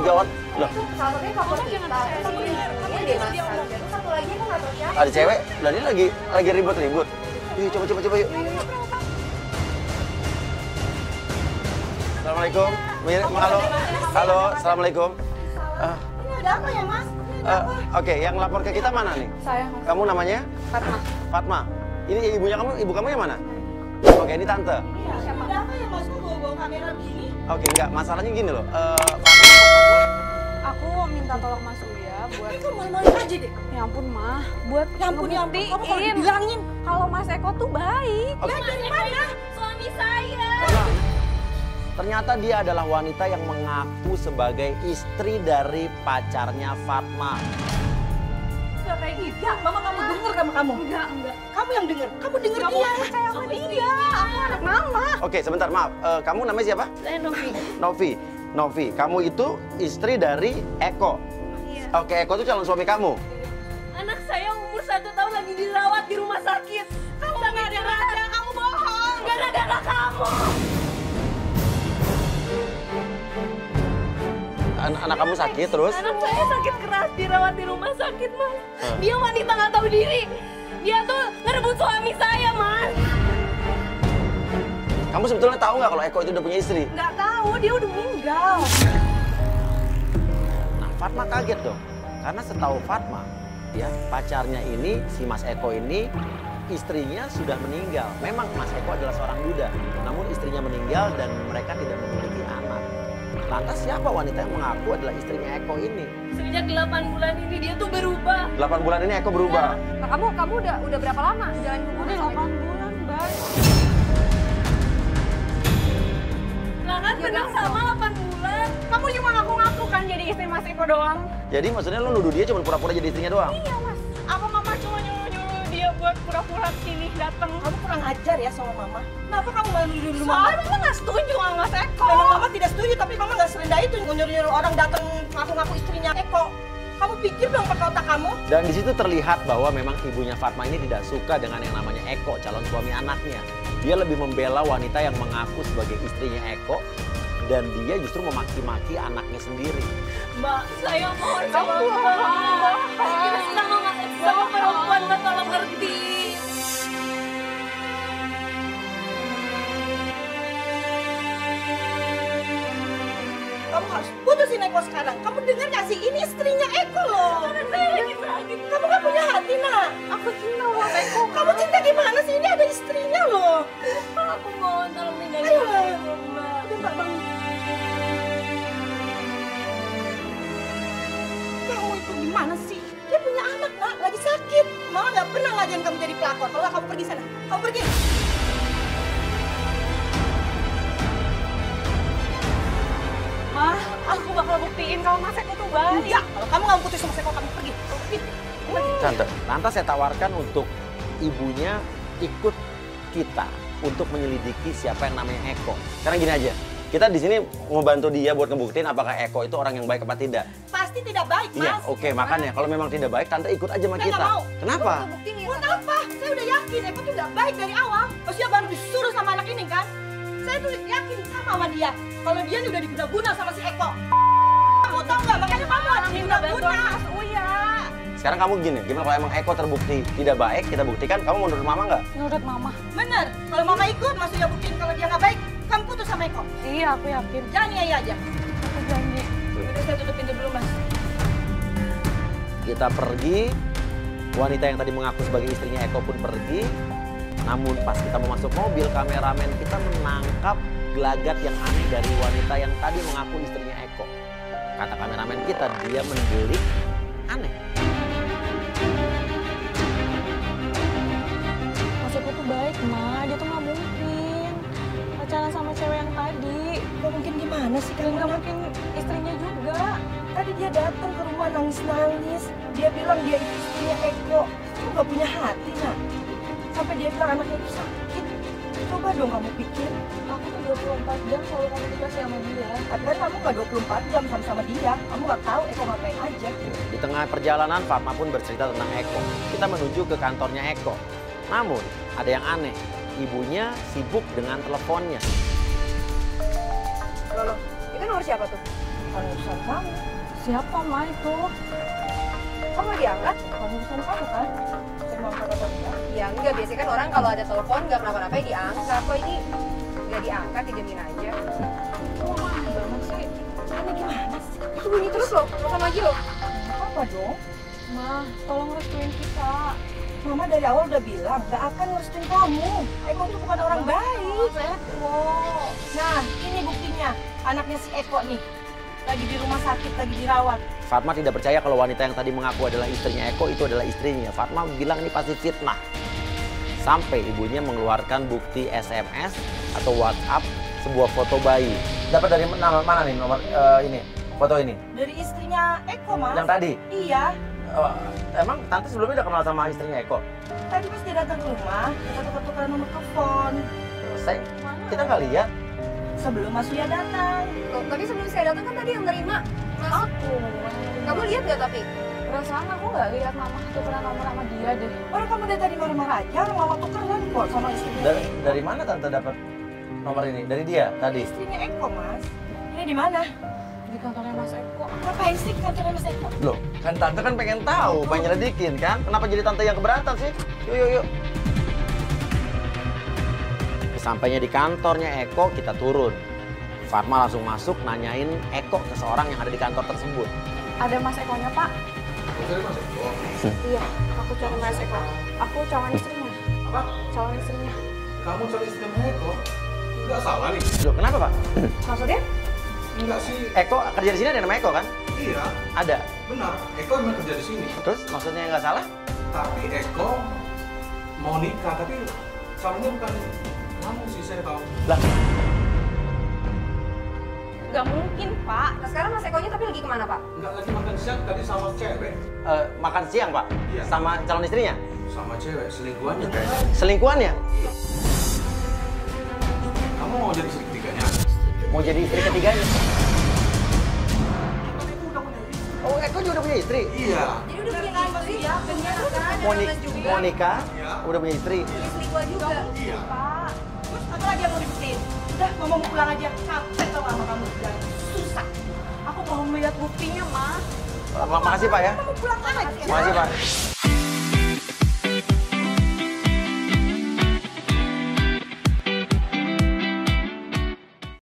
gawat. Loh, Salah satunya favorit kita. Satu lagi aku nggak tahu siapa. ada cewek, dan ini lagi ribut-ribut. Yuk, coba yuk. Assalamualaikum. Halo, assalamualaikum. Ini ada apa ya, Mas? Oke, yang lapor ke kita mana nih? Saya. Kamu namanya? Fatma. Fatma. Ini ibu kamu yang mana? Oke, ini tante. Siapa? Ada apa ya, Mas? Kok bawa kamera begini? Oke, enggak, masalahnya gini loh. Aku minta tolong Mas Uya buat... Kamu malu-malu aja deh. Ya ampun, Mah. Buat Ya ampun, ngebuktiin kamu kalau bilangin. kalau Mas Eko tuh baik. Oke. Dari mana? Suami saya. Ternyata dia adalah wanita yang mengaku sebagai istri dari pacarnya Fatma. Gak kayak gitu. Ya, Mama kamu denger sama kamu. Enggak. Kamu yang denger. Kamu denger Kamu dia. percaya sama dia. Aku anak Mama. Oke, sebentar, maaf. Kamu namanya siapa? Saya Novi. Novi, kamu itu istri dari Eko. Iya. Oke, Eko itu calon suami kamu. Anak saya umur 1 tahun lagi dirawat di rumah sakit. Kamu gara-gara kamu bohong. Gara-gara kamu. Anak kamu sakit terus? Anak saya sakit keras dirawat di rumah sakit, Mas. Dia wanita nggak tahu diri. Dia tuh ngerebut suami saya, Mas. Kamu sebetulnya tahu nggak kalau Eko itu udah punya istri? Nggak tahu, dia udah meninggal. Nah, Fatma kaget dong. Karena setahu Fatma, ya pacarnya ini, si Mas Eko ini, istrinya sudah meninggal. Memang Mas Eko adalah seorang duda, namun istrinya meninggal dan mereka tidak memiliki anak. Lantas siapa wanita yang mengaku adalah istrinya Eko ini? Sejak 8 bulan ini dia tuh berubah. 8 bulan ini Eko berubah. Nah, kamu udah berapa lama jalan hubungan? Udah 8 bulan, Mbak. Lah kan kenal sama 8 bulan. Kamu cuma ngaku-ngaku kan jadi istri Mas Eko doang. Jadi maksudnya lu nuduh dia cuma pura-pura jadi istrinya doang? Iya, Mas. Apa Mama cuma nyuruh dia buat pura-pura sini datang? Kamu kurang ajar ya sama Mama. Kenapa kamu malu dulu Mama? Soalnya Mama nggak setuju sama Mas Eko. Memang Mama tidak setuju, tapi Mama nggak serendah itu nyuruh-nyuruh orang datang ngaku-ngaku istrinya Eko. Kamu pikir dong pakai otak kamu? Dan di situ terlihat bahwa memang ibunya Fatma ini tidak suka dengan yang namanya Eko, calon suami anaknya. Dia lebih membela wanita yang mengaku sebagai istrinya Eko, dan dia justru memaki-maki anaknya sendiri. Mbak, saya mohon sama Mbak. Kita sama Mas Eko sama perempuan, Mbak, tolong ngerti. Kamu harus putusin Eko sekarang. Kamu dengar gak sih? Ini istrinya Eko loh. Saya lagi sakit. Kamu gak punya hati, nak. Aku cinta sama Eko. Kamu cinta gimana sih? Ini ada istrinya loh. Aku mohon tolong ninggalin Ayo. Eko, Mbak. Udah, Mbak, bangun. Kamu itu gimana sih? Dia punya anak, nak. Lagi sakit. Mama gak pernah ngajarin kamu jadi pelakor. Kalau nggak, kamu pergi sana. Kamu pergi. Mah, aku bakal buktiin kalau Mas Eko tuh baik. Enggak. Kalau kamu nggak mau putus sama Eko, kamu pergi. Kamu pergi. Tante, lantas saya tawarkan untuk ibunya ikut kita untuk menyelidiki siapa yang namanya Eko. Karena gini aja, kita di sini mau bantu dia buat ngebuktiin apakah Eko itu orang yang baik apa tidak. Pasti tidak baik, Mas. Iya, oke, makanya kalau memang tidak baik, Tante ikut aja sama Saya kita. nggak mau. Kenapa? Buat apa? Saya udah yakin Eko tuh nggak baik dari awal. Maksudnya baru disuruh sama anak ini kan. Saya tuh yakin sama dia. Kalau dia udah diguna-guna sama si Eko. Kamu tahu nggak? Makanya kamu harus diguna-guna. Mas Uya. Sekarang kamu gini, gimana kalau emang Eko terbukti tidak baik, kita buktikan, kamu mau nurut Mama nggak? Nurut Mama. Bener. Kalau Mama ikut, maksudnya buktiin kalau dia nggak baik, kamu putus sama Eko. Iya, aku yakin. Jangan iya aja. Aku janji. Udah, saya tutup pintu dulu, Mas. Kita pergi, wanita yang tadi mengaku sebagai istrinya Eko pun pergi. Namun pas kita mau masuk mobil, kameramen kita menangkap gelagat yang aneh dari wanita yang tadi mengaku istrinya Eko. Kata kameramen kita, dia mendelik aneh. Mas Eko tuh baik, Ma. Dia tuh nggak mungkin pacaran sama cewek yang tadi. Kok mungkin gimana sih Dan kamu? nggak mungkin istrinya juga. Tadi dia datang ke rumah nangis-nangis. Dia bilang dia itu istrinya Eko. Kamu nggak punya hati, nak. Sampai dia bilang anaknya itu sakit. Coba dong kamu pikir. Aku tuh 24 jam selalu komunikasi sama dia. Tapi kan kamu nggak 24 jam sama dia. Kamu nggak tahu Eko ngapain aja. Di tengah perjalanan, Fatma pun bercerita tentang Eko. Kita menuju ke kantornya Eko. Namun, ada yang aneh. Ibunya sibuk dengan teleponnya. Loh, itu nomor siapa tuh? bukan urusan kamu. Siapa Ma itu? Kamu diangkat? Bukan urusan kamu kan? Saya mau angkat apa enggak? Ya enggak, biasanya kan orang kalau ada telepon nggak kenapa-napa ya diangkat. Kok ini nggak diangkat, dijamin aja. Kamu mahal banget sih. Ini gimana sih? Itu bunyi terus loh, telepon lagi loh. Apa dong? Ma, tolong restuin kita. Mama dari awal udah bilang gak akan ngerestuin kamu. Eko tuh bukan orang baik. Eko. Nah, ini buktinya. Anaknya si Eko nih. Lagi di rumah sakit, lagi dirawat. Fatma tidak percaya kalau wanita yang tadi mengaku adalah istrinya Eko itu adalah istrinya. Fatma bilang ini pasti fitnah. Sampai ibunya mengeluarkan bukti SMS atau WhatsApp sebuah foto bayi. Dapat dari mana nih nomor ini? Foto ini? Dari istrinya Eko, Mas. Yang tadi? Iya. Emang tante sebelumnya udah kenal sama istrinya Eko? Tadi pas dia datang ke rumah, kita tukar-tukaran nomor telepon. Saya, kita nggak lihat. Sebelum Mas Surya datang. Loh, tapi sebelum saya datang kan tadi yang nerima Mas. Aku. Kamu lihat nggak tapi? Perasaan aku nggak lihat Mama tukeran nomor sama dia deh. Orang kamu dari tadi marah-marah aja, orang Mama tukeran kok sama istrinya. Dari mana tante dapat nomor ini? Dari dia tadi? Istrinya Eko, Mas. Ini di mana? Di kantornya Mas Eko. Ngapain sih kantornya Mas Eko? Loh, kan tante kan pengen tahu, pengen nyelidikin kan? Kenapa jadi tante yang keberatan sih? Yuk. Sampainya di kantornya Eko, kita turun. Fatma langsung masuk nanyain Eko ke seorang yang ada di kantor tersebut. Ada Mas Ekonya Pak? Cari Mas Eko. Iya, aku cari Mas Eko. Aku calon istrinya. Apa? Calon istrinya. Kamu cari istrinya Eko? Enggak salah nih. Loh, kenapa Pak? Maksudnya? Enggak sih. Eko kerja di sini ada nama Eko kan? Iya, Ada. benar. Eko memang kerja di sini. Terus maksudnya nggak salah? Tapi Eko mau nikah, tapi calonnya bukan kamu sih, saya tahu. Lah, Nggak mungkin Pak. Nah, sekarang Mas Ekonya tapi lagi kemana Pak? Enggak lagi makan siang tadi sama cewek. makan siang Pak? Iya. Sama calon istrinya? Sama cewek, selingkuhannya kayaknya. Selingkuhannya? Iya. Kamu mau jadi istri ketiganya? Mau jadi istri ketiganya? Oh, Eko juga udah punya istri? Iya. Jadi udah punya istri ya? Bener kan? Mau nikah? Iya. Udah punya istri? Selingkuh juga. Iya. Pak, terus apa lagi yang mau dibuktiin? Udah, Mama mau pulang aja. Capek tau sama kamu udah susah. Aku mau melihat buktinya, Ma. Makasih Pak ya. Kamu pulang aja. Makasih Pak.